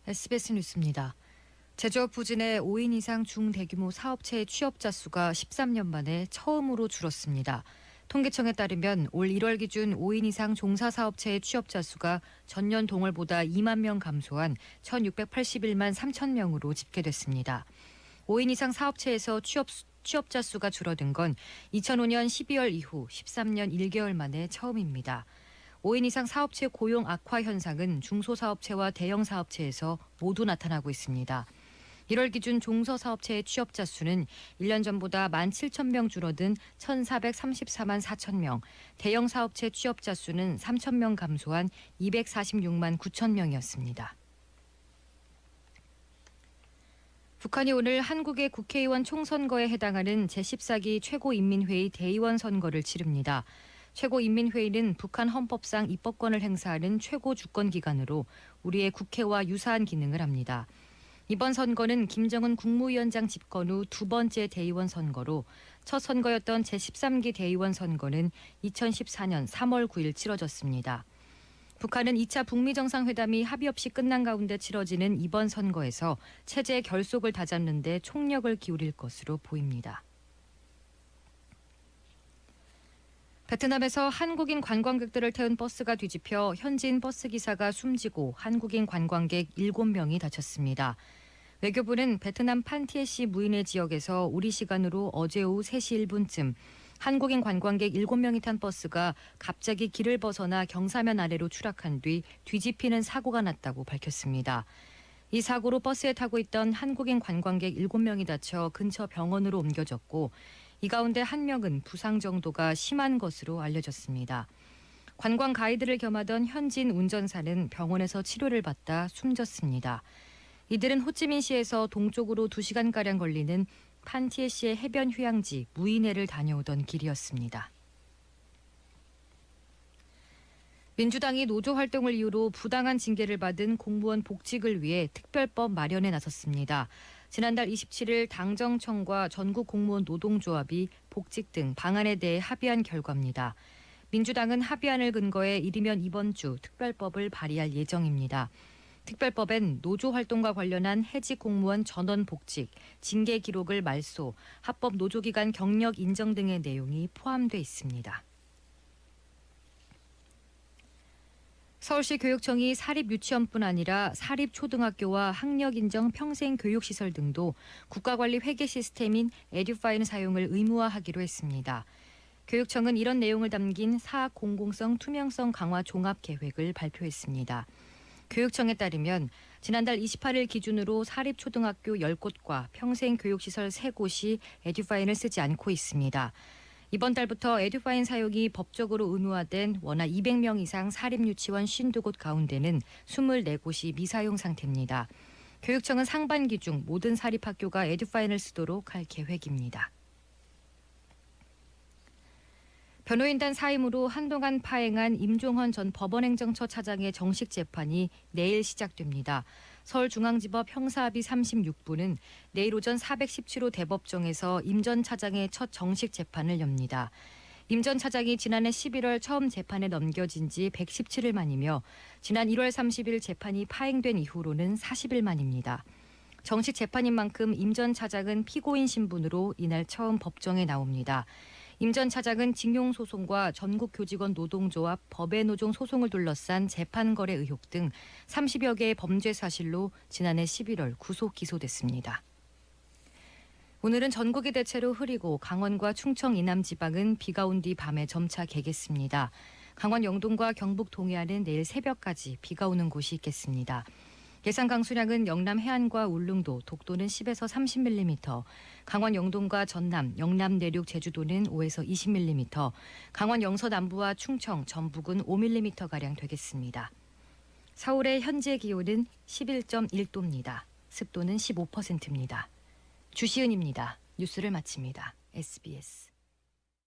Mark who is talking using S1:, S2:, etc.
S1: SBS 뉴스입니다. 제조업 부진에 5인 이상 중대규모 사업체의 취업자 수가 13년 만에 처음으로 줄었습니다. 통계청에 따르면 올 1월 기준 5인 이상 종사사업체의 취업자 수가 전년 동월보다 2만 명 감소한 1,681만 3천 명으로 집계됐습니다. 5인 이상 사업체에서 취업자 수가 줄어든 건 2005년 12월 이후 13년 1개월 만에 처음입니다. 5인 이상 사업체 고용 악화 현상은 중소사업체와 대형사업체에서 모두 나타나고 있습니다. 1월 기준 종서사업체의 취업자 수는 1년 전보다 17,000명 줄어든 1,434만 4천 명, 대형사업체 취업자 수는 3,000명 감소한 246만 9천 명이었습니다. 북한이 오늘 한국의 국회의원 총선거에 해당하는 제14기 최고인민회의 대의원 선거를 치릅니다. 최고인민회의는 북한 헌법상 입법권을 행사하는 최고 주권기관으로 우리의 국회와 유사한 기능을 합니다. 이번 선거는 김정은 국무위원장 집권 후 두 번째 대의원 선거로 첫 선거였던 제13기 대의원 선거는 2014년 3월 9일 치러졌습니다. 북한은 2차 북미 정상회담이 합의 없이 끝난 가운데 치러지는 이번 선거에서 체제 결속을 다잡는 데 총력을 기울일 것으로 보입니다. 베트남에서 한국인 관광객들을 태운 버스가 뒤집혀 현지인 버스 기사가 숨지고 한국인 관광객 7명이 다쳤습니다. 외교부는 베트남 판티에시 무인의 지역에서 우리 시간으로 어제 오후 3시 1분쯤 한국인 관광객 7명이 탄 버스가 갑자기 길을 벗어나 경사면 아래로 추락한 뒤 뒤집히는 사고가 났다고 밝혔습니다. 이 사고로 버스에 타고 있던 한국인 관광객 7명이 다쳐 근처 병원으로 옮겨졌고 이 가운데 한 명은 부상 정도가 심한 것으로 알려졌습니다. 관광 가이드를 겸하던 현지인 운전사는 병원에서 치료를 받다 숨졌습니다. 이들은 호찌민시에서 동쪽으로 2시간가량 걸리는 판티에시의 해변 휴양지 무이네를 다녀오던 길이었습니다. 민주당이 노조 활동을 이유로 부당한 징계를 받은 공무원 복직을 위해 특별법 마련에 나섰습니다. 지난달 27일 당정청과 전국공무원 노동조합이 복직 등 방안에 대해 합의한 결과입니다. 민주당은 합의안을 근거해 이르면 이번 주 특별법을 발의할 예정입니다. 특별법엔 노조 활동과 관련한 해직 공무원 전원 복직, 징계 기록을 말소, 합법 노조기간 경력 인정 등의 내용이 포함돼 있습니다. 서울시 교육청이 사립유치원뿐 아니라 사립초등학교와 학력인정 평생교육시설 등도 국가관리 회계 시스템인 에듀파인 사용을 의무화하기로 했습니다. 교육청은 이런 내용을 담긴 사학 공공성 투명성 강화 종합계획을 발표했습니다. 교육청에 따르면 지난달 28일 기준으로 사립초등학교 10곳과 평생교육시설 3곳이 에듀파인을 쓰지 않고 있습니다. 이번 달부터 에듀파인 사용이 법적으로 의무화된 원화 200명 이상 사립유치원 52곳 가운데는 24곳이 미사용 상태입니다. 교육청은 상반기 중 모든 사립학교가 에듀파인을 쓰도록 할 계획입니다. 변호인단 사임으로 한동안 파행한 임종헌 전 법원행정처 차장의 정식 재판이 내일 시작됩니다. 서울중앙지법 형사합의 36부는 내일 오전 417호 대법정에서 임 전 차장의 첫 정식 재판을 엽니다. 임 전 차장이 지난해 11월 처음 재판에 넘겨진 지 117일 만이며 지난 1월 30일 재판이 파행된 이후로는 40일 만입니다. 정식 재판인 만큼 임 전 차장은 피고인 신분으로 이날 처음 법정에 나옵니다. 임 전 차장은 징용소송과 전국교직원 노동조합 법외노종 소송을 둘러싼 재판거래 의혹 등 30여 개의 범죄 사실로 지난해 11월 구속 기소됐습니다. 오늘은 전국이 대체로 흐리고 강원과 충청 이남 지방은 비가 온 뒤 밤에 점차 개겠습니다. 강원 영동과 경북 동해안은 내일 새벽까지 비가 오는 곳이 있겠습니다. 예상 강수량은 영남 해안과 울릉도, 독도는 10에서 30mm, 강원 영동과 전남, 영남 내륙 제주도는 5에서 20mm, 강원 영서 남부와 충청, 전북은 5mm가량 되겠습니다. 서울의 현재 기온은 11.1도입니다. 습도는 15%입니다. 주시은입니다. 뉴스를 마칩니다. SBS